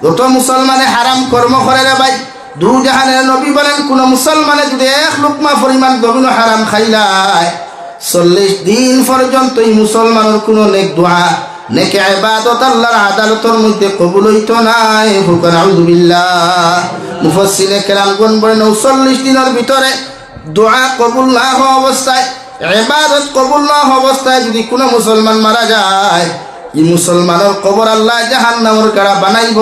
যত মুসলমানে হারাম কর্ম করে রে ভাই, দু জাহানের নবী বলেন কোন মুসলমানে যদি এক লুকমা পরিমাণ গভীর হারাম খাইলায় 40 দিন পর্যন্ত এই মুসলমানের কোনো নেক দোয়া নেক ইবাদত আল্লাহর আদালতের মধ্যে কবুল হইতো না। হুকুম আউযুবিল্লাহ। মুফাসসিরে কেরামগণ বলেন 40 দিনের ভিতরে দোয়া কবুল না হওয়া অবস্থায়, ইবাদত কবুল না হওয়া অবস্থায় যদি কোনো মুসলমান মারা যায়, এই মুসলমানের কবর আল্লাহ জাহান্নামের কারা বানাইব।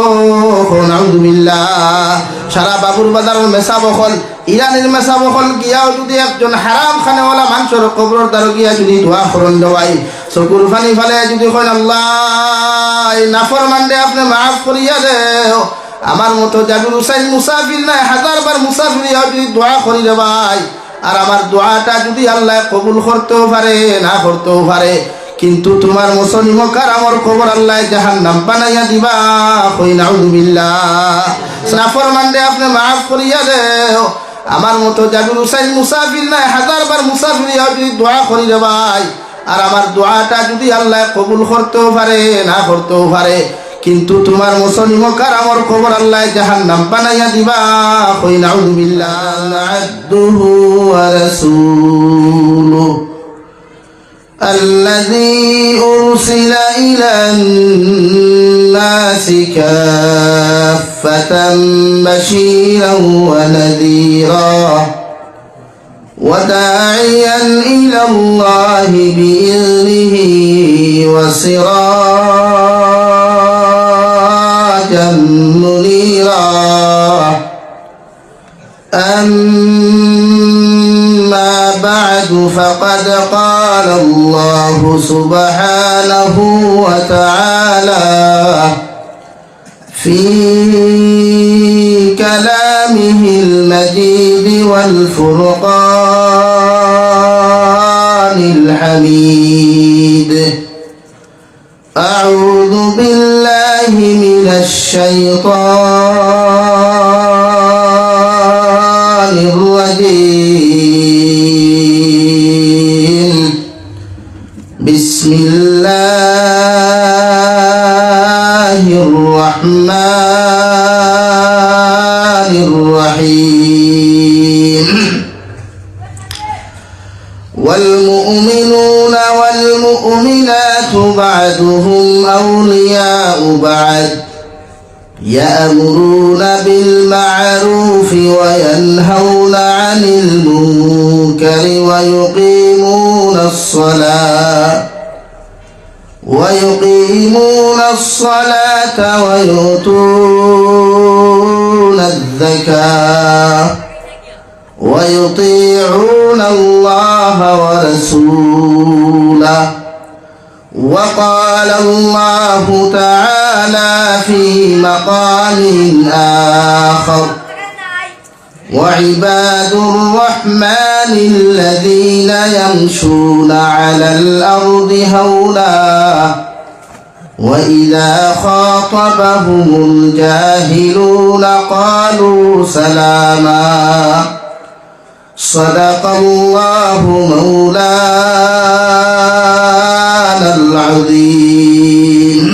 নাউযুবিল্লাহ। সারা বাবুর বাজারের মেসা বখল, ইরানের মেসা বখল গিয়াও যদি একজন হারাম খানেওয়ালা মানুষের কবরের দ্বারা গিয়া যদি দোয়া করন দেওয়াই, চকুর পানি ফালে যদি কইন আল্লাহ নাফরমানরে আপনি মাফ করিয়া দেও, আমার মতো জাবির হুসাইন মুসাফির নাই 1000 বার মুসাফির যদি দোয়া করি রে ভাই, আর আমার দোয়াটা যদি আল্লাহ কবুল করতেও পারে না করতেও পারে, কিন্তু তোমার মুসলিম কারামর কবর আল্লাহ জাহান্নাম বানাইয়া দিবা। কই নাউযুবিল্লাহ। নাফরমানরে আপনি মাফ করিয়া দেও, আমার মতো জাবির হুসাইন মুসাফির নাই 1000 বার মুসাফির যদি দোয়া করি রে ভাই, আর আমার দোয়াটা যদি আল্লাহ কবুল করতেও পারে না করতেও পারে, কিন্তু তোমার মুসলিম কারামর কবর আল্লাহ জাহান্নাম বানাইয়া দিবা। কই নাউযুবিল্লাহ। আব্দুহু ওয়া রাসূলুহু الذي أرسل إلى الناس كافة بشيرا ونذيرا وداعيا إلى الله بإذنه وسراجا منيرا. أما بعد فقد قال الله سبحانه وتعالى في كلامه المجيد والفرقان الحميد: أعوذ بالله من الشيطان الرجيم. بسم الله الرحمن الرحيم. والمؤمنون والمؤمنات بعضهم أولياء بعض يأمرون بالمعروف وينهون عن المنكر ويقيمون الصلاة ويؤتون الزكاة ويطيعون الله ورسوله. وقال الله تعالى في مقام آخر: وعباد الرحمن الذين يمشون على الأرض هونا وإذا خاطبهم الجاهلون قالوا سلاما. صدق الله مولانا العظيم.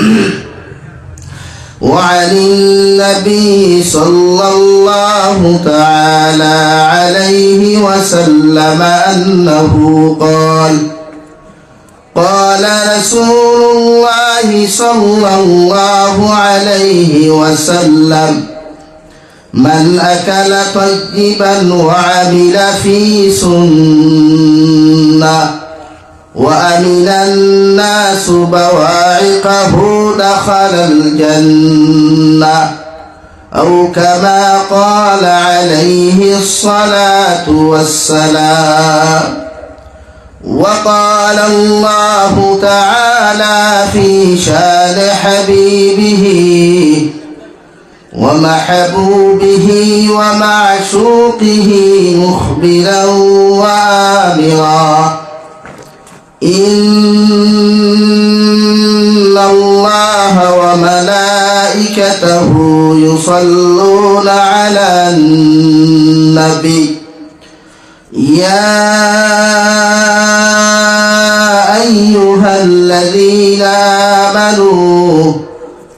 وعن النبي صلى الله تعالى عليه وسلم أنه قال: قال رسول الله صلى الله عليه وسلم: من أكل طيبا وعمل في سنة وأمن الناس بواعقه دخل الجنة، أو كما قال عليه الصلاة والسلام. وقال الله تعالى في شان حبيبه ومحبوبه ومعشوقه مخبرا وآمرا: إن الله وملائكته يصلون على النبي يا أيها الذين آمنوا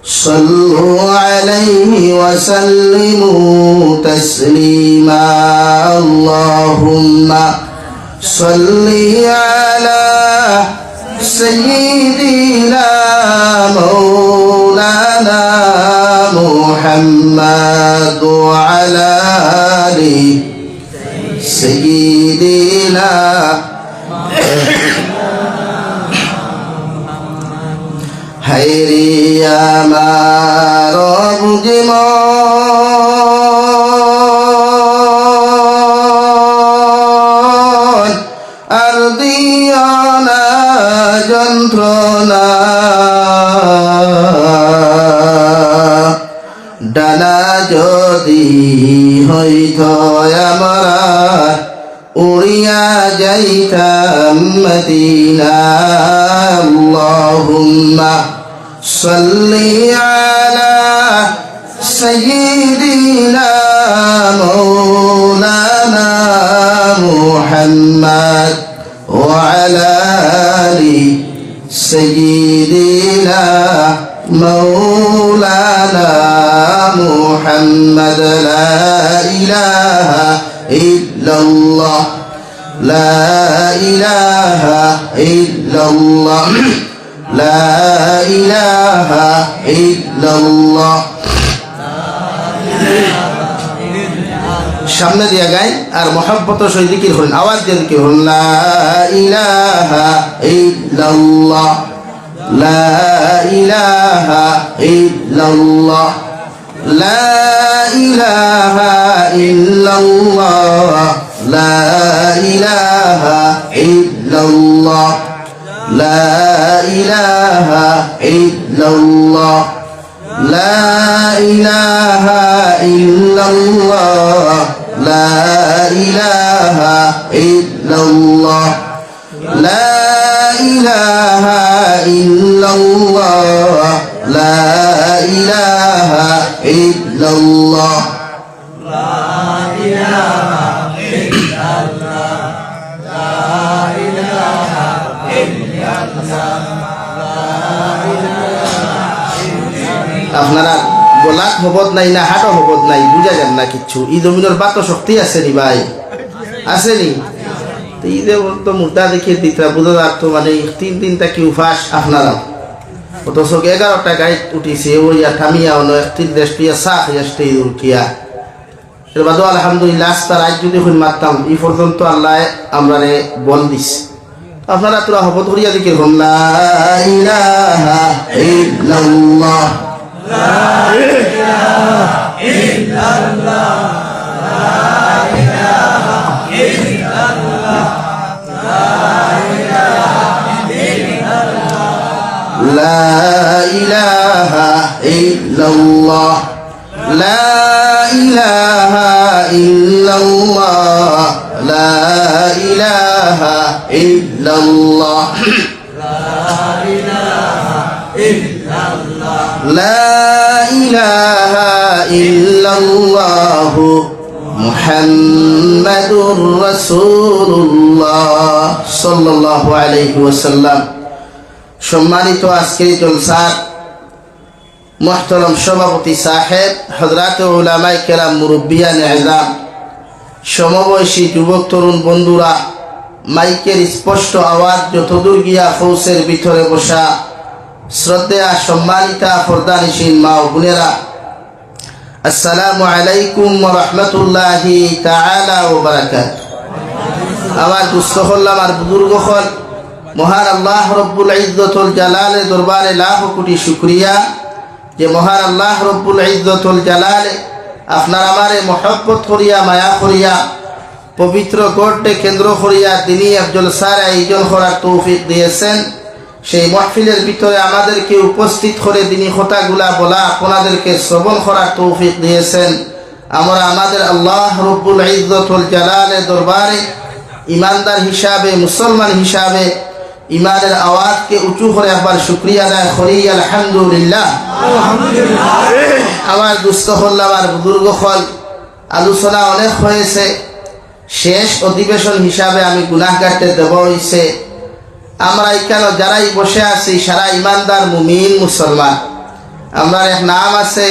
صلوا عليه وسلموا تسليما اللهم صل على سيدنا مولانا محمد وعلى آل سيدنا hayri আমার বুঝিমন আর দিও না যন্ত্রণা ডানা যদি হইত আমরা উড়িয়া যাইতাম মদিনা আল্লাহুম্মা সাল্লি আলা সাইয়্যিদিনা মাওলানা মুহাম্মদ ওয়া আলা আলি সাইয়্যিদিনা মাওলানা মুহাম্মদ লা ইলাহা ইল্লাল্লাহ লা ইলাহা ইল্লাল্লাহ লা ইলাহা ইল্লাল্লাহ সামনে দিয়া গাই আর মহব্বত সহিত জিকির করেন আওয়াজ দিয়ে জিকির করুন লা ইলাহা ইল্লাল্লাহ লা ইলাহা ইল্লাল্লাহ লা ইলাহা ইল্লাল্লাহ লা ইলাহা ইল্লাল্লাহ লা ইলাহা ইল্লাল্লাহ লা ইলাহা ইল্লাল্লাহ লা ইলাহা ইল্লাল্লাহ লা ইলাহা ইল্লাল্লাহ লা ইলাহা ইল্লাল্লাহ লা ইলাহা ইল্লাল্লাহ লা ইলাহা আপনারা গোলাক হবত নাই না হাটও হবত নাই বুঝা যান না কিচ্ছু ই জমিনের বাত শক্তি আছে নি ভাই আছে নি ঈদের তো মুদ্রা দেখিয়ে দিতরা বুঝা যাত মানে তিনটা কি উপাস আপনারা অথচ 11টা গাড়ি উঠিছে ওই থামিয়া অন্য একটির দেশটিয়া সাখ আসতে উঠিয়া এর বাদও আলহামদুলিল্লাহ আস্তা রাত যদি হইন মারতাম এই পর্যন্ত আল্লাহ আমরা বল দিস আপনারা তোরা হবত করিয়া দিকে লা ইলাহা ইল্লাল্লাহ লা ইলাহা ইল্লাল্লাহ লা ইলাহা ইল্লাল্লাহ লা ইলাহা ইল্লাল্লাহ লা ইলাহা ইল্লাল্লাহ লা ইলাহা ইল্লাল্লাহ লা ইলাহা ইল্লাল্লাহ মুহাম্মাদুর রাসূলুল্লাহ সাল্লাল্লাহু আলাইহি ওয়াসাল্লাম। সম্মানিত আজকের জলসার মুহতারাম সভাপতি সাহেব, হযরত উলামায়ে কেরাম, মুরব্বিয়ান ইযাম, সমবয়সী যুবক তরুণ বন্ধুরা, মাইকের স্পষ্ট আওয়াজ যতদূর গিয়া ফৌসের ভিতরে বসা শ্রদ্ধেয়া সম্মানিতা পর্দানিশীন মা ও বোনেরা, আসসালামু আলাইকুম ওয়া রাহমাতুল্লাহি তাআলা ওয়া বারাকাতুহু। আমার দুস্থ হল্লাম আর বুজুর্গ হল, মহান আল্লাহ রব্বুল ইজ্জতুল জালালের দরবারে লাখ কোটি শুকরিয়া যে মহান আল্লাহ রব্বুল ইজ্জতুল জালালে আপনার আমারে মহব্বত করিয়া মায়া করিয়া পবিত্র গড়ে কেন্দ্র করিয়া তিনি আফজল সার আয়োজন করার তৌফিক দিয়েছেন। সেই মাহফিলের ভিতরে আমাদেরকে উপস্থিত করে তিনি কথাগুলা বলা আপনাদেরকে শ্রবণ করার তৌফিক দিয়েছেন। আমরা আমাদের আল্লাহ রব্বুল ইজ্জতুল জালালের দরবারে ইমানদার হিসাবে, মুসলমান হিসাবে ইমানের আওয়াজকে উঁচু করে একবার শুকরিয়া আদায় করি আলহামদুলিল্লাহ। আমার দুস্থ হল, আমার বুজুর্গ হল, আলোচনা অনেক হয়েছে। শেষ অধিবেশন হিসাবে আমি গুনাহগারদের দেব হয়েছে। আমরা এখানে যারাই বসে আছি সারা ইমানদার মুমিন মুসলমান। আমরা এক নাম আছে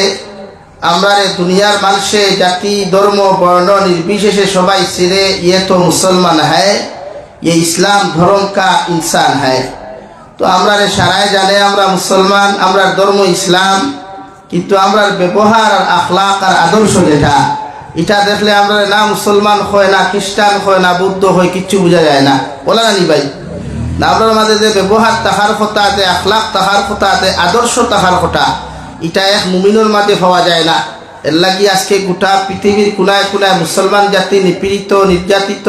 আমরা দুনিয়ার মানুষে জাতি ধর্ম বর্ণ निर्विशेषे সবাই চিনে ये तो मुसलमान है ये इस्लाम धर्म का इंसान है। तो আমরা সারাই জানে আমরা মুসলমান, আমরা ধর্ম ইসলাম, কিন্তু আমরা ব্যবহার আর আখলাক আর আদর্শ যেটা এটা দেখলে আমরা না মুসলমান হয় না খ্রিস্টান হয় না বৌদ্ধ হয়, কিচ্ছু বোঝা যায় না। বলা জানি ভাই না, আপনার মাঝে যে ব্যবহার তাহার কথা, যে আখলাক তাহার কথা, যে আদর্শ তাহার কথা, এটা এক মুমিনের মাঝে পাওয়া যায় না। এর লাগি আজকে গোটা পৃথিবীর কোনায় কোনায় মুসলমান জাতি নিপীড়িত নির্যাতিত,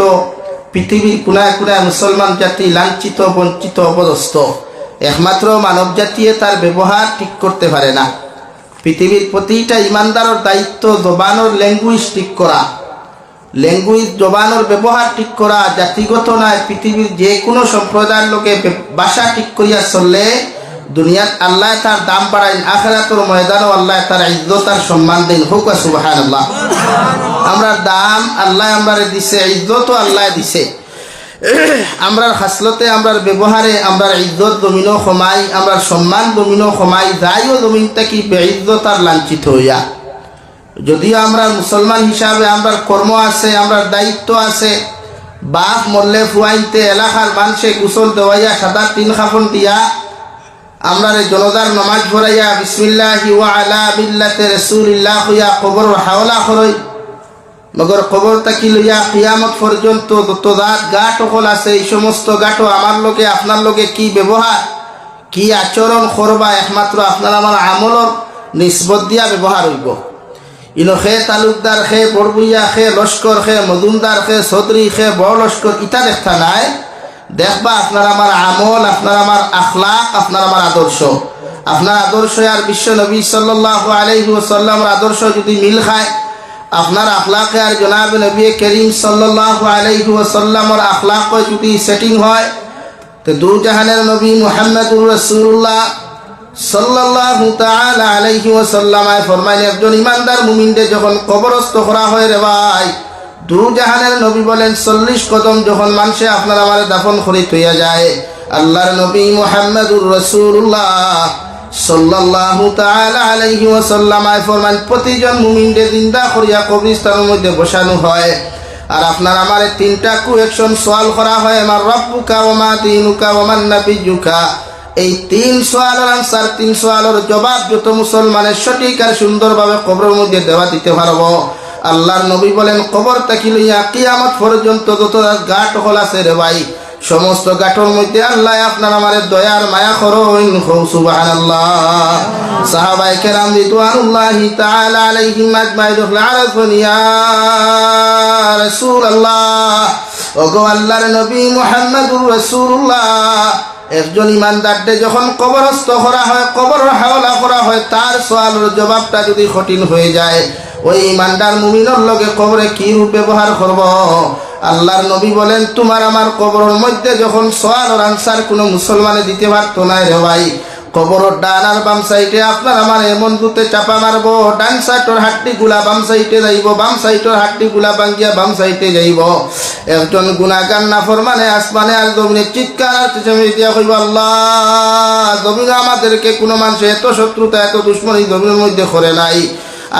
পৃথিবীর কোনায় কোনায় মুসলমান জাতি লাঞ্ছিত বঞ্চিত অপদস্থ। একমাত্র মানব জাতিয়ে তার ব্যবহার ঠিক করতে পারে না। পৃথিবীর প্রতিটা ইমানদারের দায়িত্ব জবানোর ল্যাঙ্গুয়েজ ঠিক করা, ল্যাঙ্গুয়েজ জবানোর ব্যবহার ঠিক করা, জাতিগত নয় পৃথিবীর যে কোনো সম্প্রদায়ের লোকে ভাষা ঠিক করিয়া চললে দুনিয়াত আল্লাহ তার দাম বাড়াইন, আখিরাতের ময়দানও আল্লাহ তার ইজ্জত আর সম্মান দেন। হোক সুবহানাল্লাহ। আমরা দাম আল্লাহ আমরারে দিছে, ইজ্জতও আল্লাহ দিছে। আমরার খাসলতে আমরার ব্যবহারে আমরার ইজ্জত জমিনও কমাই, আমরার সম্মান জমিনও কমাই, যাইও জমিন থেকে বেইজ্জত আর লাঞ্ছিত হইয়া। যদিও আমরা মুসলমান হিসাবে আমরার কর্ম আছে, আমরার দায়িত্ব আছে। বাপ মরলে ফুয়াইতে এলাকার মানুষে গোসল দেওয়াইয়া সাদা তিন খাফন দিয়া আমরার জনদার নমাজ ভরাইয়া বিসমিল্লাহি ওয়া আলা মিল্লাতে রাসূলিল্লাহ হইয়া কবর হাওলা করই। মগর কবর তাকি লইয়া কিয়ামত পর্যন্ত যত গাট হল আছে, এই সমস্ত গাটো আমার লোকে আপনার লোকে কি ব্যবহার কি আচরণ করবা একমাত্র আপনার আমার আমলর নিসবত দিয়া ব্যবহার হইব। ইনো খে তালুকদার খে বড়বুইয়া খে লস্কর খে মজুমদার খে চৌধুরী খে বড় লস্কর ইটা দেখা নাই। দেখবা আপনার আমার আমল, আপনার আমার আখলাক, আপনার আমার আদর্শ। আপনার আদর্শ আর বিশ্ব নবী সাল্লাল্লাহু আলাইহি ওয়াসাল্লামের আদর্শ যদি মিল খায়, আপনার আখলাকে আর জনাব নবী করিম সাল্লাল্লাহু আলাইহি ওয়াসাল্লামের আখলাক যদি সেটিং হয়, তো দু জাহানের নবী মুহাম্মদুর রাসূলুল্লাহ সাল্লাল্লাহু তাআলা আলাইহি ওয়াসাল্লাম ফরমাইন, একজন ইমানদার মুমিনকে যখন কবরস্থ করা হয় রে ভাই, দু জাহানের নবী বলেন 40 কদম যখন মানুষে আপনার আমার দাফন করে থইয়া যায়, আল্লাহর নবী মুহাম্মদুর রাসূলুল্লাহ সাল্লাল্লাহু তাআলা আলাইহি ওয়াসাল্লাম ফরমান, প্রতিজন মুমিনকে জিন্দা করিয়া কবরস্থানের মধ্যে বসানো হয়। আর আপনার আমার তিনটা কোয়েকশন সওয়াল করা হয়, আমার রব্বুকা ওয়া মা দীনুকা ওয়া মান নাবিয়্যুকা। এই তিন সওয়ালের আনসার, তিন সওয়ালের জবাব যত মুসলমানের সঠিক আর সুন্দরভাবে কবরের মধ্যে দেওয়া দিতে পারবো, আল্লাহর নবী বলেন কবর থেকে লইয়া কিয়ামত পর্যন্ত যত গাট হল আছে রে ভাই, সমস্ত গাঠর মধ্যে আল্লাহ আপনার আমাদের দয়ার মায়া করুন। সুবহানাল্লাহ। সাহাবায়ে কেরাম রিদওয়ানুল্লাহি তাআলা আলাইহিম আজমাইন আরাফুন ইয়া রাসূলুল্লাহ, ওগো আল্লাহর নবী মুহাম্মদুর রাসূলুল্লাহ, একজন ইমানদারকে যখন কবরস্থ করা হয়, কবর হাওলা করা হয়, তার সওয়ালের জবাবটা যদি কঠিন হয়ে যায়, ওই ইমানদার মুমিনের লগে কবরে কি রূপ ব্যবহার করব? আল্লাহর নবী বলেন, তোমার আমার কবরের মধ্যে যখন সওয়ালের আনসার কোনো মুসলমানে দিতে পারতো না রে ভাই, কবরের ডান আর বাম সাইডে আপনার আমার এমন দুতে চাপা মারবো, ডান সাইডের হাড্ডি গুলা বাম সাইডে যাইব, বাম সাইডের হাড্ডি গুলা ভাঙ্গিয়া বাম সাইডে যাইব। একজন গুনাহগার নাফরমানে আসমানে আর জমিনে চিৎকার আর চেঁচামেচি দিয়া কইব, আল্লাহ জমিনে আমাদেরকে কোনো মানুষ এত শত্রুতা এত দুশ্মনী জমিনের মধ্যে করে নাই,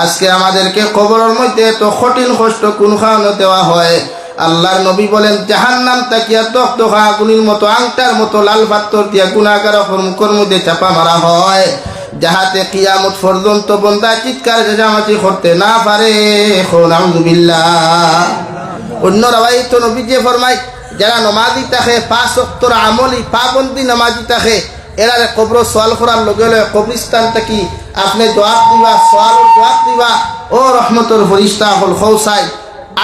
আজকে আমাদেরকে কবরের মধ্যে এত কঠিন কষ্ট কোন খাওয়ানো দেওয়া হয়। আল্লাহর নবী বলেন, জাহান্নাম তাকিয়া দগদগা আগুনের মতো আংটার মতো লাল পাথর দিয়া গুনাহগারের মুখের মধ্যে চাপা মারা হয়, যাহাতে কিয়ামত পর্যন্ত বান্দা চিৎকার চেঁচামেচি করতে না পারে। নাউযুবিল্লাহ। অন্য রাওয়ায়াত নবী যে ফরমায়, যারা নামাজি থাকে, 5 ওয়াক্তের আমলি পাবন্দি নামাজি থাকে, এরা কবর সওয়াল করার লগে লগে কবরস্থান থেকে আপনি দোয়া দিবা, সওয়ালের দোয়া দিবা, ও রহমতের ফেরেশতা হল খৌসাই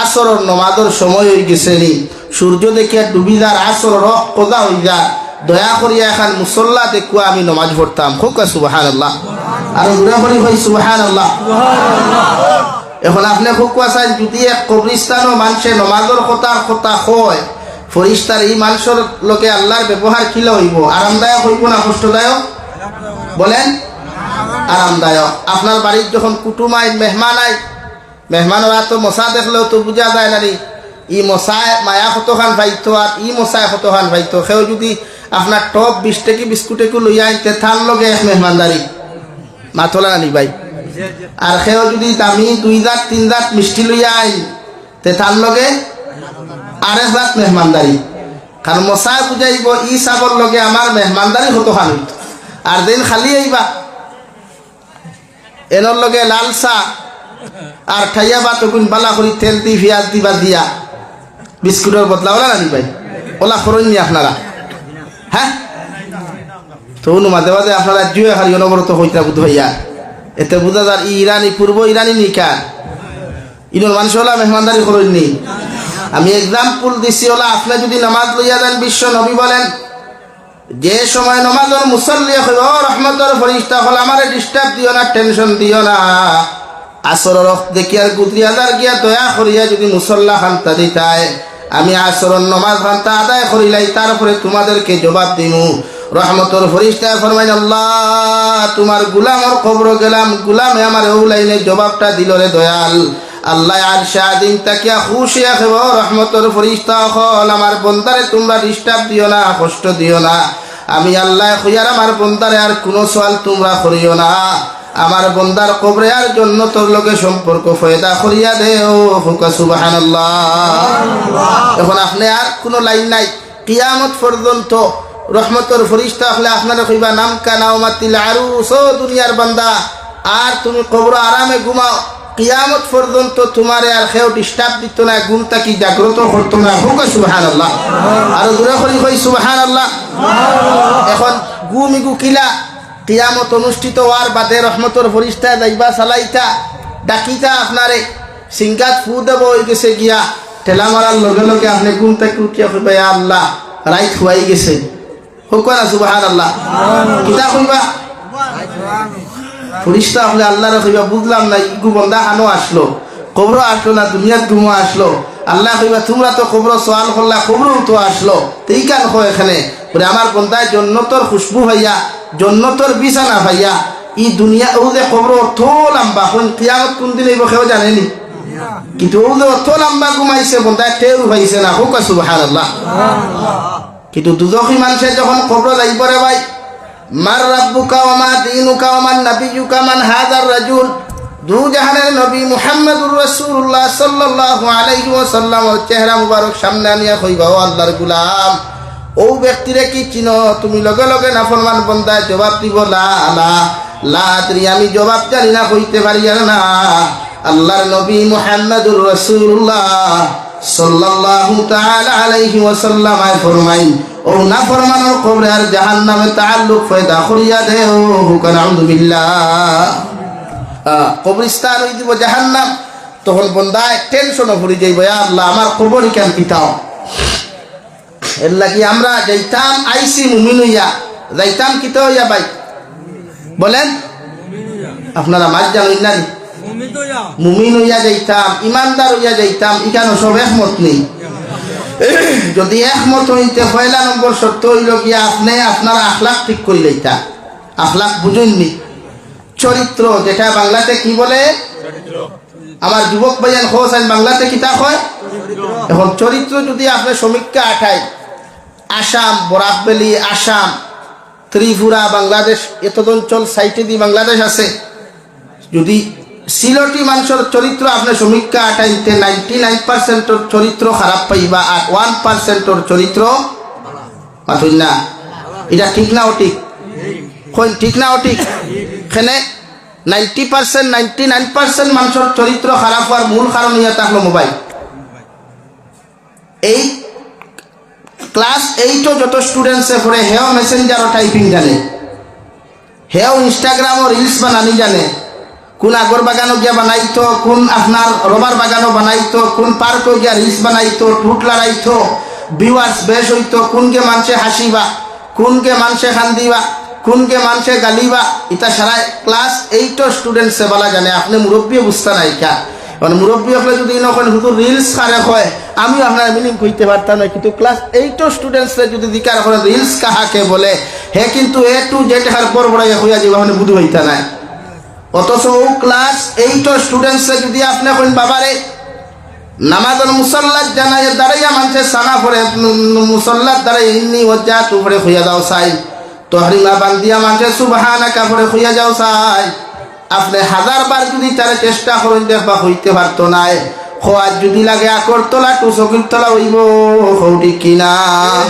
আসরের নমাজের সময় হয়ে গেছে নি, সূর্য দেখিয়া ডুবি যার আসর রক কজা হয়ে যায়, দয়া করিয়া এখন মুসল্লা দেখুয়া আমি নমাজ পড়তাম। খুব সুবহানাল্লাহ। আর দূরে করি ভাই সুবহানাল্লাহ। এখন আপনি খুব চাই, যদি এক কবরস্থানও মানুষে নমাজের কথা হয়, ফেরেশতার এই মানুষের লোকে আল্লাহর ব্যবহার কিলা হইব? আরামদায়ক হইব না কষ্টদায়ক? বলেন আরামদায়ক। আপনার বাড়ির যখন কুটুম আই, মেহমান আই, মেহমানরা তো মশা দেখলেও তো বোঝা যায় না, ই মশায় মায়া কতখান ভাইতো আর ই মশায় কতখান ভাইতো। সেও যদি আপনার টপ 20 টাকি বিস্কুটেকু লইয়া আনতে, থার লগে এক মেহমানদারি মাথলা নানি ভাই, আর সেও যদি দামি 2 জাত 3 জাত মিষ্টি লইয়া আই তে তার লগে আরেক জাত মেহমানদারি কারণ মশা বুঝাইব ই সাগর লগে আমার মেহমানদারি হতো খালি আর দিন খালি আইবা এনর লগে লাল চা আর খাইয়া বা তখন বালা করি তেল দি পিঁয়াজ দিবা দিয়া বিস্কুটের বদলা ওলা না ভাই ওলা করেন নি আপনারা হ্যাঁ তো মাঝে মাঝে আপনারা জুয়ে খালি অনবরত হইতা বুধ হইয়া এতে বুঝা যার ইরানি পূর্ব ইরানি নিকা ইনোর মানুষ ওলা মেহমানদারি করেন নি আমি এক্সাম্পল দিছি ওলা আপনি যদি নামাজ লইয়া যান বিশ্ব নবী বলেন যে সময় নামাজের মুসল্লি হইব রহমতের ফরিস্তা হল আমারে ডিস্টার্ব দিও না টেনশন দিও না আসর রক্ত দেখি আর গুতরি হাজার গিয়া দয়া করিয়া যদি মুসল্লা খান্তা দিতায় আমি আসরের নমাজ খান্তা আদায় করিলাই তারপরে তোমাদেরকে জবাব দিমু রহমতের ফরিস্তা ফরমাইন আল্লাহ তোমার গুলামর কবর গেলাম গুলামে আমার ওলাইনে জবাবটা দিল রে দয়াল আল্লাহ আর শাদিন তাকিয়া খুশি হইব রহমতের ফরিস্তা হল আমার বন্দারে তোমরা ডিস্টার্ব দিও না কষ্ট দিও না আমি আল্লাহ খুইয়ার আমার বন্দারে আর কোনো সওয়াল তোমরা করিও না আমার বন্দার কবরে আর জান্নাতের লগে সম্পর্ক ফয়দা করিয়া দেও হুকা সুবহানাল্লাহ এখন আপনি আর কোনো লাইন নাই কিয়ামত পর্যন্ত রহমতের ফরিস্তা হলে আপনারা কইবা নাম কানাও মাতিল আরুস ও দুনিয়ার বান্দা আর তুমি কবর আরামে ঘুমাও কিয়ামত পর্যন্ত তোমারে আর কেউ ডিস্টার্ব দিত না ঘুম থাকি জাগ্রত করতো না হুকা সুবহানাল্লাহ আর দূরে করি কই সুবহানাল্লাহ এখন ঘুমিগু কিলা কিয়ামত অনুষ্ঠিত হওয়ার বাদে রহমতের ফরিস্তা যাইবা চালাইতা ডাকিতা আপনারে সিংগাত ফু দেব হয়ে গেছে গিয়া ঠেলা মারার লগে লগে আপনি ঘুম থেকে উঠিয়া কইবা ইয়া আল্লাহ রাইত হয়ে গেছে হুকা না সুবহানাল্লাহ কিতা কইবা ফরিস্তা হলে আল্লাহরে কইবা বুঝলাম না ইগু বন্দা হানো আসলো কবর আসলো না দুনিয়ার ঘুমো আসলো আল্লাহ কইবা তোমরা তো কবর সওয়াল করলা কবরও তো আসলো তেই কান হয় এখানে বলে আমার বন্দায় জন্নতর খুশবু হইয়া জন্নতর বিছানা ভাইয়া ই দুনিয়া ও যে কবর অর্থ লম্বা কোন কিয়ামত কোন দিন এইব কেউ জানেনি কিন্তু ও যে অর্থ লম্বা ঘুমাইছে বন্দায় টের হইছে না হুকা সুবহানাল্লাহ কিন্তু দুজখী মানুষে যখন কবর যাইব রে ভাই মার রাব্বুকা ওয়া মা দীনুকা ওয়া মান নাবিয়্যুকা মান হাযার রাজুল দু জাহানের নবী মুহাম্মদুর রাসূলুল্লাহ সাল্লাল্লাহু আলাইহি ওয়াসাল্লাম চেহারা মুবারক সামনে আনিয়া কইবা ও আল্লাহর গোলাম ও ব্যক্তিরে কি চিনো তুমি লগে লগে নাফরমান বান্দা জবাব দিব লা লা লা আদরি আমি জবাব জানি না কইতে পারি না আল্লাহর নবী মুহাম্মদুর রাসূলুল্লাহ সাল্লাল্লাহু তাআলা আলাইহি ওয়াসাল্লাম আয় ফরমাইন ও নাফরমানের কবরে আর জাহান্নামে তাআল্লুক পয়দা করিয়া দেও হুকান আউযুবিল্লাহ কবরস্থান হই দিব জাহান্নাম তখন বান্দা টেনশন ভরে যাইব ইয়া আল্লাহ আমার কবরই কেন পিটাও এর লাগি আমরা যাইতাম আইসি মুমিন হইয়া যাইতাম কিতা হইয়া ভাই বলেন আপনারা মাঝ জানেন না মুমিন হইয়া যাইতাম ইমানদার হইয়া যাইতাম এখানে সব একমত নেই যদি একমত হইতে পয়লা নম্বর সত্য হইল গিয়া আপনি আপনার আখলাক ঠিক করে লইতা আখলাক বুঝেননি চরিত্র যেটা বাংলাতে কি বলে আমার যুবক ভাইয়ান হোসেন বাংলাতে কিতা হয় এখন চরিত্র যদি আপনি সমীক্ষা আঠায় আসাম বরাকবেলি আসাম ত্রিপুরা বাংলাদেশ এত অঞ্চল সাইটে দি বাংলাদেশ আছে যদি সিলটি মানুষের চরিত্র আপনি সমীক্ষা আটাইতে 99% চরিত্র খারাপ পাইবা আর 1% চরিত্র মাথুন না এটা ঠিক না ঠিক ঠিক না ঠিক এখানে 90% 99% মানুষের চরিত্র খারাপ হওয়ার মূল কারণ ইয়া থাকলো মোবাইল এই ক্লাস 8 যত স্টুডেন্টসে পড়ে হেও মেসেঞ্জার টাইপিং জানে হেও ইনস্টাগ্রাম ও রিলস বানানি জানে কোন আগর বাগানো গিয়া বানাইতো কোন আপনার রবার বাগানো বানাইতো কোন পার্কও গিয়া রিলস বানাইতো টুট লড়াইতো ভিউয়ার্স বেশ হইতো কোনকে মানুষে হাসিবা কোনকে মানুষে কান্দিবা কোনকে মানুষে গালিবা এটা সারা ক্লাস 8 স্টুডেন্টসে বলা জানে আপনি মুরব্বী বুঝতে নাই কা মানে মুরব্বী হলে যদি নকল হুজুর রিলস কারে হয় আমি আপনার মিনিং কইতে পারতাম না কিন্তু ক্লাস 8 স্টুডেন্টসে যদি দিকার করে রিলস কাহাকে বলে হে কিন্তু এ টু জেড হার পর বড় হইয়া যাবে মানে বুঝ হইতা না অথচ ক্লাস 8 স্টুডেন্টসে যদি আপনি কইন বাবারে নামাজের মুসাল্লাত জানায় দাঁড়াইয়া মানুষে সানা পড়ে মুসাল্লাত দাঁড়াই ইন্নি ওয়াজ্জাত উপরে হইয়া যাও চাই তহরিমা বান্দিয়া মানুষে সুবহানাকা পড়ে হইয়া যাও চাই আপনি 1000 বার যদি তারা চেষ্টা করেন দেখবা হইতে পারতো না। খোয়ার যদি লাগে আকরতলা টু চকিরতলা হইব, হৌটি কিনা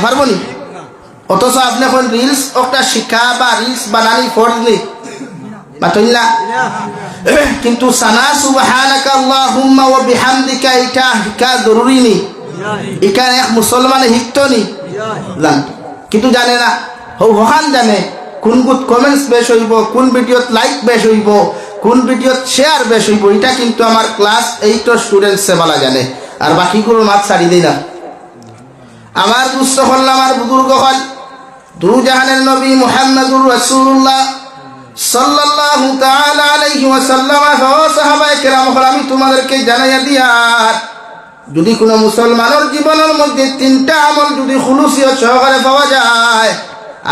পারবো নি? অথচ আপনি এখন রিলস একটা শিক্ষা বা রিলস বানানি ফরজ নেই বাতই না। কিন্তু সানা সুবহানাকা আল্লাহুম্মা ওয়া বিহামদিকা এটা শিক্ষা জরুরি নি। এখানে এক মুসলমানে শিখতো নি জান, কিন্তু জানে না। হহান জানে কোন গুড কমেন্টস বেশ হইব, কোন ভিডিওত লাইক বেশ হইব, কোন ভিডিওত শেয়ার বেশ হইব। এটা কিন্তু আমার ক্লাস 8 স্টুডেন্টসে বলা জানে, আর বাকিগুলো মাত ছাড়ি দেই না। আমার দুস্থ হল, আমার বুজুর্গ হল, দু জাহানের নবী মুহাম্মদুর রাসূলুল্লাহ সাল্লাল্লাহু তাআলা আলাইহি ওয়াসাল্লাম সাহাবায়ে কেরাম হল, আমি তোমাদেরকে জানাইয়া দিয়ার যদি কোনো মুসলমানের জীবনের মধ্যে 3টা আমল যদি খুলুসিয়ত সহকারে পাওয়া যায়,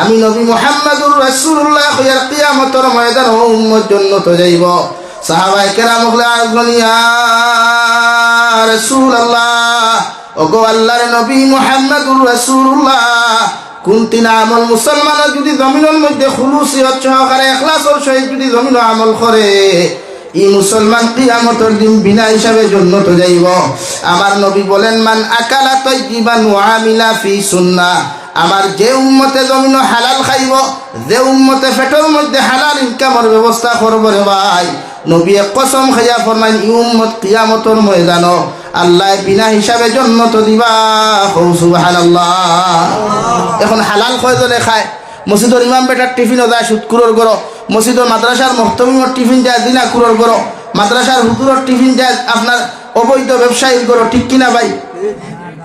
আমি নবী মুহাম্মদুর রাসূলুল্লাহ হইয়ার কিয়ামতের ময়দান উম্মত জান্নাত যাইব। সাহাবায়ে কেরাম হল ইয়া রাসূলুল্লাহ, ওগো আল্লাহর নবী মুহাম্মদুর রাসূলুল্লাহ, কোন 3 আমল মুসলমানের যদি জমিনের মধ্যে খুলুসিয়ত সহকারে ইখলাসের সহিত যদি জমিন আমল করে, এই মুসলমান কিয়ামতের দিন বিনা হিসাবে জান্নাত যাইব। আমার নবী বলেন, মান আকালা তাইয়িবান ওয়া আমিলা ফি সুন্নাহ, আমার যে উম্মতে জমিন হালাল খাইব, যে উম্মতে পেটের মধ্যে হালাল ইনকামের ব্যবস্থা করব রে ভাই, নবী কসম খাইয়া ফরমাইন এই উম্মত কিয়ামতের ময়দানে আল্লাহ বিনা হিসাবে জান্নাত দিবা। সুবহানাল্লাহ। এখন হালাল কয়জনে খায়? মসজিদের ইমাম বেটার টিফিনও যায় সুদকুরোর গড়, মসজিদের মাদ্রাসার মুহতামিমের টিফিন যায় দিনাকুরোর গড়, মাদ্রাসার হুজুরের টিফিন যায় আপনার অবৈধ ব্যবসায়ীর গড়, ঠিক কিনা ভাই?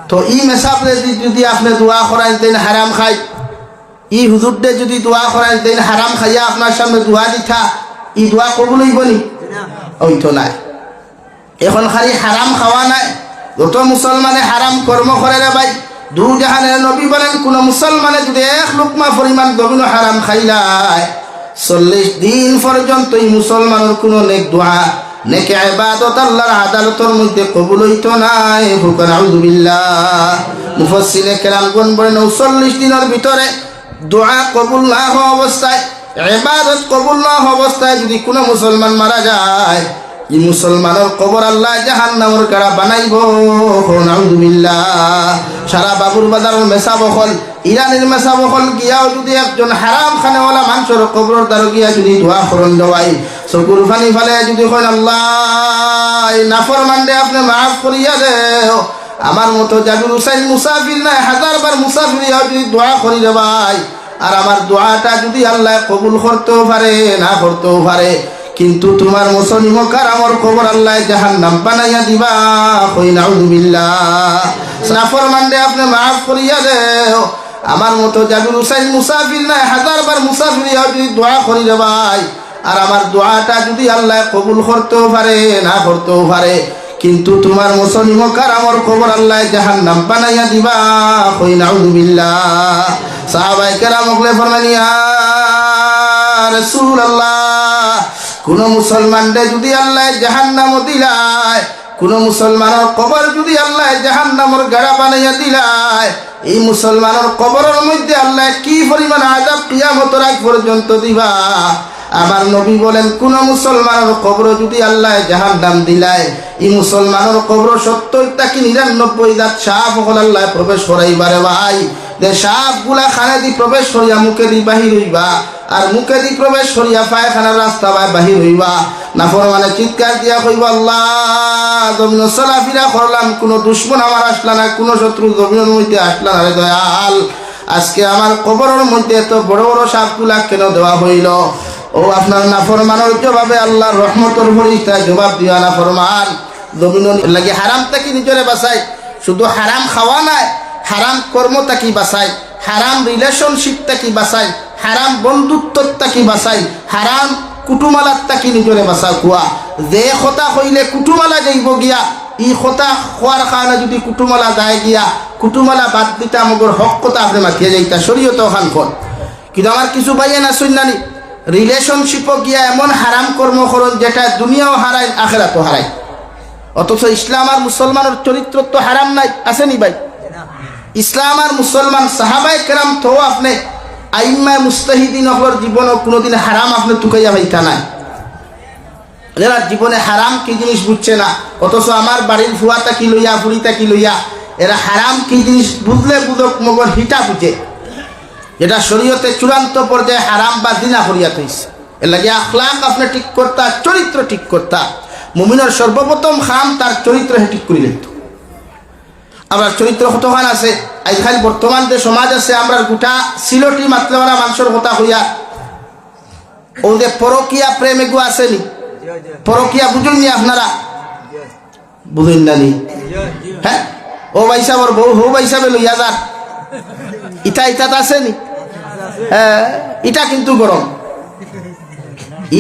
তো ই মেসাবরে যদি আপনি দোয়া করাই দেন হারাম খাই, ই হুজুরদের যদি দোয়া করাই দেন হারাম খাইয়া আপনার সামনে দোয়া দিথা, ই দোয়া কবুল হইব নি? ওই তো নাই। এখন খালি হারাম খাওয়া নাই, যত মুসলমানে হারাম কর্ম করে রে ভাই, দু জাহানের নবী বলেন কোন মুসলমানে যদি 1 লুকমা পরিমাণ গভীর হারাম খাইলায় 40 দিন পর্যন্ত এই মুসলমানের কোন নেক দোয়া নেক ইবাদত আল্লাহর আদালতের মধ্যে কবুল হইতো না। হুকুম আউযুবিল্লাহ। মুফাসসিরে কেরামগণ বলেন 40 দিনের ভিতরে দোয়া কবুল না হওয়া অবস্থায়, ইবাদত কবুল না হওয়া অবস্থায় যদি কোনো মুসলমান মারা যায়, এই মুসলমানের কবর আল্লাহ জাহান্নামের কারা বানাইব। নাউযুবিল্লাহ। সারা বাবুর বাজারের মেসাবখল, ইরানের মেসাবখল গিয়াও যদি একজন হারাম খানেওয়ালা মানুষের কবরের দ্বারা গিয়া যদি দোয়া করন দেওয়াই, চকুর পানি ফালে যদি কই আল্লাহ নাফরমানরে আপনি মাফ করিয়া দেও, আমার মতো জাবির হুসাইন মুসাফির নাই 1000 বার মুসাফির যদি দোয়া করি দেবাই, আর আমার দোয়াটা যদি আল্লাহ কবুল করতেও পারে না করতেও পারে, কিন্তু তোমার মুসলিম কারামর কবর আল্লাহ জাহান্নাম বানাইয়া দিবা। কই নাউযুবিল্লাহ। নাফরমানরে আপনি মাফ করিয়া দেও, আমার মতো জাবির হুসাইন মুসাফির নাই 1000 বার মুসাফির যদি দোয়া করি দেবাই, আর আমার দোয়াটা যদি আল্লাহ কবুল করতেও পারে না করতেও পারে, কিন্তু তোমার মুসলিম কারামর কবর আল্লাহ জাহান্নাম বানাইয়া দিবা। কই নাউযুবিল্লাহ। সাহাবায়ে কেরাম বলে ফরমান, ইয়া রাসূলুল্লাহ, কোন মুসলমানরে যদি আল্লাহ জাহান্নাম দিলায়, কোন মুসলমানের কবর যদি আল্লাহ জাহান্নামের গাড়া বানাইয়া দিলায়, এই মুসলমানের কবরের মধ্যে আল্লাহ কি পরিমাণ আযাব কিয়ামতের আগ পর্যন্ত দিবা। আমার নবী বলেন কোন মুসলমানের কবর যদি আল্লাহ জাহান্নাম দিলায়, এই মুসলমানের কবর 70টা কি 99 দাঁত সাপ হল আল্লাহ প্রবেশ করাইবারে ভাই। যে সাপগুলা খানে দি প্রবেশ করিয়া মুখে দি বাহির হইবা, আর মুখে দি প্রবেশ করিয়া পায়খানার রাস্তা বাহির হইবা। নাফরমানে চিৎকার দিয়া কইবা, আল্লাহ জমিন চলাফেরা করলাম, কোনো দুশ্মন আমার আসলা না, কোনো শত্রু জমিনের মধ্যে আসলা না রে দয়াল, আজকে আমার কবরের মধ্যে এত বড় বড় সাপগুলা কেন দেওয়া হইল? ও আপনার নাফরমানের জবাবে আল্লাহর রহমতের ফরিস্তা জবাব দিয়া, নাফরমান জমিনের লাগে হারাম তাকি নিজরে বাঁচাই, শুধু হারাম খাওয়া নাই, হারাম কর্ম তাকি বাঁচাই, হারাম রিলেশনশিপ তাকি বাঁচাই, হারাম বন্ধুত্ব তাকি বাঁচাই, হারাম কুটুমালার তাকি নিজরে বাঁচা কুয়া। যে কথা কইলে কুটুমালা যাইব গিয়া, ই কথা খোয়ার কারণে যদি কুটুমালা যায় গিয়া, কুটুমালা বাদ দিতে আমাদের হক কথা আপনি মাতিয়ে যাইতা শরীয়ত ওখান ফল। কিন্তু আমার কিছু ভাইয়া না শুননানি রিলেশনশিপও গিয়া এমন হারাম কর্ম করুন যেটা দুনিয়াও হারায় আখেরাতও হারায়, অথচ ইসলাম আর মুসলমানের চরিত্র তো হারাম নাই, আসেনি ভাই? ইসলাম আর মুসলমান সাহাবায়ে কেরাম তো আপনি আইম্মায়ে মুস্তাহিদিন হওয়ার জীবনও কোনোদিন হারাম আপনি তুকাইয়া পাইতা নাই। যারা জীবনে হারাম কি জিনিস বুঝছে না, অথচ আমার বাড়ির ফুয়াটা কি লইয়া ফুড়িটা কি লইয়া এরা হারাম কি জিনিস বুঝলে বুঝক মগর হিটা বুঝে, যেটা শরীয়তে চূড়ান্ত পর্যায়ে হারাম বা জিনা করিয়া হইছে। এর লাগে আখলাক আপনি ঠিক করতা, চরিত্র ঠিক করতা। মুমিনের সর্বপ্রথম খাম তার চরিত্র ঠিক করে লিখত। আবার চরিত্র কতখান আছে আজকাল বর্তমান যে সমাজ আছে, আমরা গোটা সিলটি মাতলেওয়ালা মানুষের কথা হইয়া ও যে পরকিয়া প্রেম এগু আসেনি, পরকিয়া বুঝুন নি আপনারা, বুঝুন না নি? হ্যাঁ, ও বাইসাবর বউ হৌ বাইসাবে লইয়া যান, ইটা ইটাত আসেনি? হ্যাঁ, ইটা কিন্তু গরম,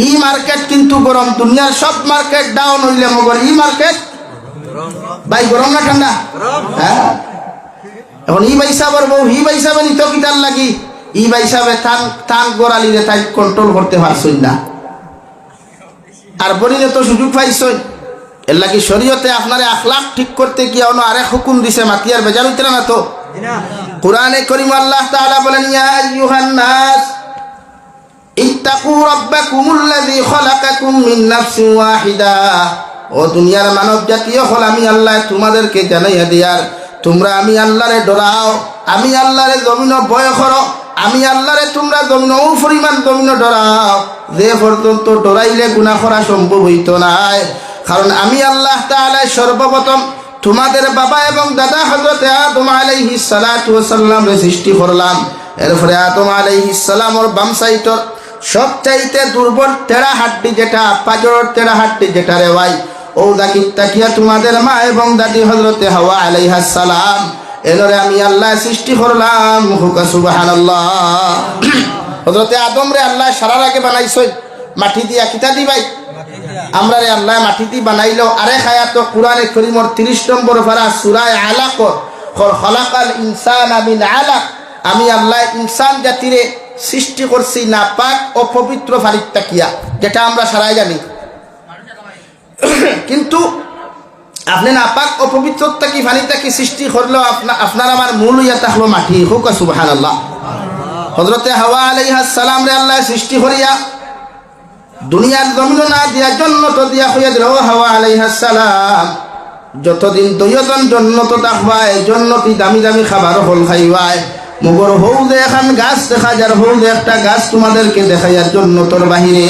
ই মার্কেট কিন্তু গরম। দুনিয়ার সব মার্কেট ডাউন হইলে মগর ই মার্কেট ভাই গরম না ঠান্ডা? হ্যাঁ, এখন ই বাইসাবর বউ হি বাইসাবে নিত কিতার লাগি, ই বাইসাবে থান গোড়ালিরে তাই কন্ট্রোল করতে পারছই না, আর বলিলে তো সুযোগ পাইছই। এর লাগি শরীয়তে আপনারে আখলাক ঠিক করতে গিয়ে অন্য আরেক হুকুম দিছে, মাতিয়ার বেজার হইতে না তো। কুরআনে কারীম আল্লাহ তাআলা বলেন, ইয়া আইয়ুহান নাস ইত্তাকু রাব্বাকুমুল্লাযী খালাকাকুম মিন নাফসিন ওয়াহিদা। ও দুনিয়ার মানব জাতীয় হল, আমি আল্লাহ তোমাদেরকে জানাইয়া দিয়ার, তোমরা আমি আল্লাহরে ডরাও, আমি আল্লাহরে জমিন ভয় করো, আমি আল্লাহরে তোমরা জমিন পরিমাণ জমিন ডরাও, যে পর্যন্ত ডরাইলে গুনাহ করা সম্ভব হইতো নাই। কারণ আমি আল্লাহ তাআলা সর্বপ্রথম তোমাদের বাবা এবং দাদা হযরত আদম আলাইহিস সালাতু ওয়াস সালামকে সৃষ্টি করলাম। এরপরে আদম আলাইহিস সালামের বাম সাইডর সবচাইতে দুর্বল তেড়া হাড্ডি যেটা, পাজর তেড়া হাড্ডি যেটা রে ভাই, ও তাকিয়া তোমাদের মা এবং দাদি হযরত হাওয়া আলাইহাস সালাম এলরে আমি আল্লাহ সৃষ্টি করলাম। হুকা সুবহানাল্লাহ। হযরত আদম রে আল্লাহ সারার আগে বানাইছই মাটি দিয়া, কিতা দি ভাই? আমরা রে আল্লাহ মাটি দি বানাইলো। আরেক আয়াত কুরআনে কারীমর 30 নম্বর পারা সূরা আলাক, খলাকাল ইনসানা মিন আলাক, আমি আল্লাহ ইনসান জাতিরে সৃষ্টি করছি নাপাক ও পবিত্র ফারিক তাকিয়া, যেটা আমরা সারাই জানি। কিন্তু আপনি নাপাক ও পবিত্রতা কি ফানিটা কি সৃষ্টি করলো, আপনার আমার মূল ইয়া থাকলো মাটি। হুক সুবহানাল্লাহ। হযরতে হাওয়া আলাইহাস সালাম রে আল্লাহ সৃষ্টি করিয়া দুনিয়ার জমিন না দিয়া জন্নত দিয়া হইয়া দিল। হাওয়া আলাইহাস সালাম যতদিন দয়জন জন্নত থাকবা, এই জন্নতি দামি দামি খাবার ফল খাইবাই, মগর হৌ যে এখন গাছ দেখা যার, হৌ যে একটা গাছ তোমাদেরকে দেখাইয়ার জন্নতর বাহিরে,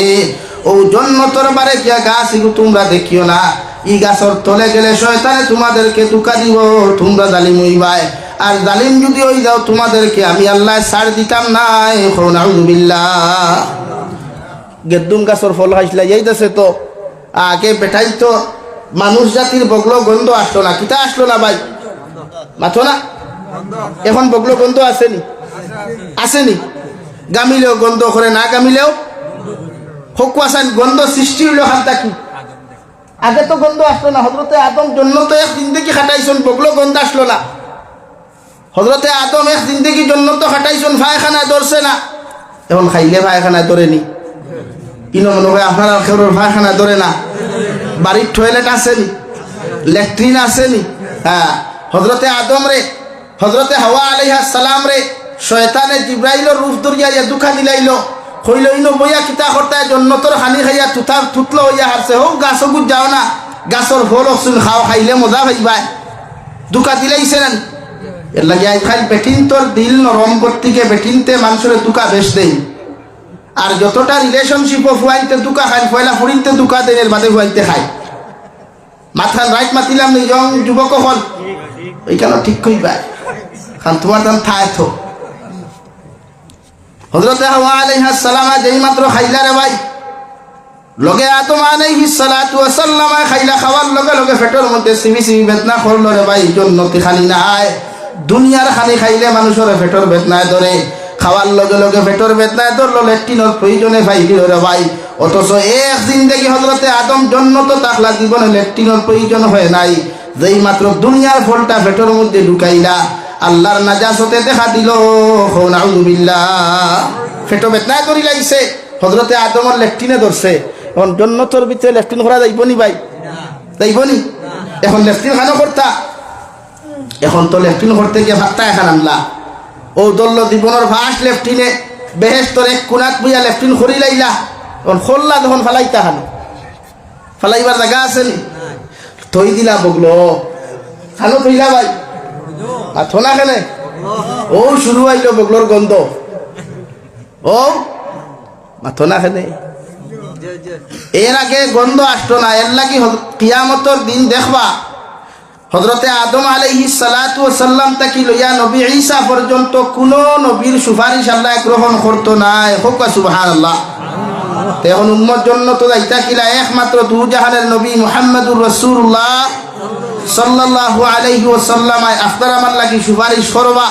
ও জন্নতর বারে কিয়া গাছ এগুলো তোমরা দেখিও না, ই গাছর তলে গেলে শয়তানে তোমাদেরকে ধোঁকা দিব, তোমরা জালিম হইবাই, আর জালিম যদি হই যাও তোমাদেরকে আমি আল্লাহ ছাড় দিতাম নাই। নাউযুবিল্লাহ। গেদ্দুম গাছর ফল খাইছিলা যাইতেছে তো, আগে বেটাই তো মানুষ জাতির বগলো গন্ধ আসলো না, কিতা আসলো না ভাই? মাথো না এখন বগলো গন্ধ আসেনি? আসেনি? গামিলেও গন্ধ করে, না গামিলেও হকুয়াশান গন্ধ সৃষ্টি হইল হালতা কি? আগে তো গন্ধ আসলো না। হযরতে আদম জন্নত এক জিন্দেগি খাটাইছেন, বগলো গন্ধ আসলো না। হযরতে আদম এক জিন্দেগি জন্নত খাটাইছেন, পায়খানায় ধরছে না। এখন খাইলে পায়খানায় ধরেনি, কিনো মনে হয় আপনার খেউরের পায়খানায় ধরে না? বাড়ির টয়লেট আসেনি, ল্যাট্রিন আসেনি? হ্যাঁ, হযরতে আদম রে, হযরতে হাওয়া আলাইহাস সালাম রে শয়তানে জিব্রাইলের রূপ ধরিয়া দুঃখা দিলাইল, কইল ইনো বইয়া কিতা করতে জন্নতর হানি খাইয়া তুতলো হইয়া হারছে, হোক গাছ গুজ যাও না, গাছর ফল অক্সুন খাও, খাইলে মজা পাইবাই, দুঃখা দিলাইছে না। এর লাগে আজকাল বেটিন তোর দিল নরম করতে বেটিনতে মানুষের দুঃখা বেশ দেয়, আর যতটা রিলেশনশিপ ফুয়াইতে দুঃখা খায়, পয়লা ফুরিনতে দুঃখা দেয়, এর বাদে ফুয়াইতে খায়। মাথার রাইট মাতিলাম নি ইয়ং যুবক হল, ওইখানে ঠিক কইবাই, কারণ তোমার দাম থায় তো। হযরত হাওয়া আলাইহাস সালাম যেই মাত্র খাইলা রে ভাই, লগে আদম আলাইহিস সালাতু ওয়াস সালাম খাইলা, খাওয়ার লগে লগে পেটের মধ্যে সিবি সিবি বেদনা করলো রে ভাই। জন্নতি খালি নাই, দুনিয়ার খালি খাইলে মানুষের পেটের বেদনায় ধরে, খাওয়ার লগে লগে পেটের বেদনায় ধরলো, ল্যাট্রিনের প্রয়োজনে ফাইলিল রে ভাই। অথচ এক জিন্দেগি হযরতে আদম জন্নত তাকলা, জীবনে ল্যাট্রিনের প্রয়োজন হয় নাই। যেই মাত্র দুনিয়ার ফলটা পেটের মধ্যে ঢুকাইলা, আল্লাহর নাজাসতে দেখা দিল। নাউযুবিল্লাহ। পেটো বেদনায় করি লাগছে, হযরতে আদমের ল্যাট্রিনে ধরছে। এখন জন্নতর ভিতরে ল্যাট্রিন করা যাইব নি ভাই? যাইব নি? এখন ল্যাট্রিন খানো করতা, এখন তো ল্যাট্রিন করতে গিয়ে ভাতটা এখন আনলা, ও দল্ল জীবনের ফার্স্ট ল্যাট্রিনে বেহেশতর এক কোনাত বইয়া ল্যাট্রিন করি লাইলা, এখন খোল্লা যখন ফালাইতা খানো, ফালাইবার জায়গা আছে নি থই দিলা বগলো খানো থইলা ভাই মাথো না খেলে ও শুরু হইল বগলোর গন্ধ ও মাথো না খেলে এর আগে গন্ধ আসতো না এর লাগি কিয়ামতর দিন দেখবা হযরতে আদম আলাইহিস সালাতু ওয়াস সালাম তাকি লইয়া নবী ঈসা পর্যন্ত কোন নবীর সুপারিশ আল্লাহ গ্রহণ করতো না হোক সুবহানাল্লাহ তেমন উম্মত জন্য তো যাইতা কিলা একমাত্র দু জাহানের নবী মুহাম্মদুর রাসূলুল্লাহ সাল্লাল্লাহু আলাইহি ওয়াসাল্লাম আফতার আমার লাগি সুপারিশ করবা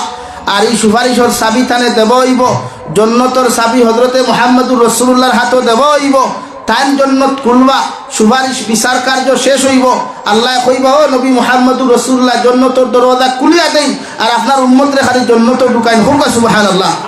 আর এই সুপারিশর চাবি থানে দেব হইব জন্নতর চাবি হযরতে মুহাম্মদুর রাসূলুল্লাহর হাতে দেব হইব তান জন্নত খুলবা সুপারিশ বিচার কার্য শেষ হইব আল্লাহ কইবা ও নবী মুহাম্মদুর রাসূলুল্লাহ জন্নতর দরওয়াজা খুলিয়া দেই আর আপনার উম্মত রে খালি জন্নত ঢুকাইন হোক সুবহানাল্লাহ।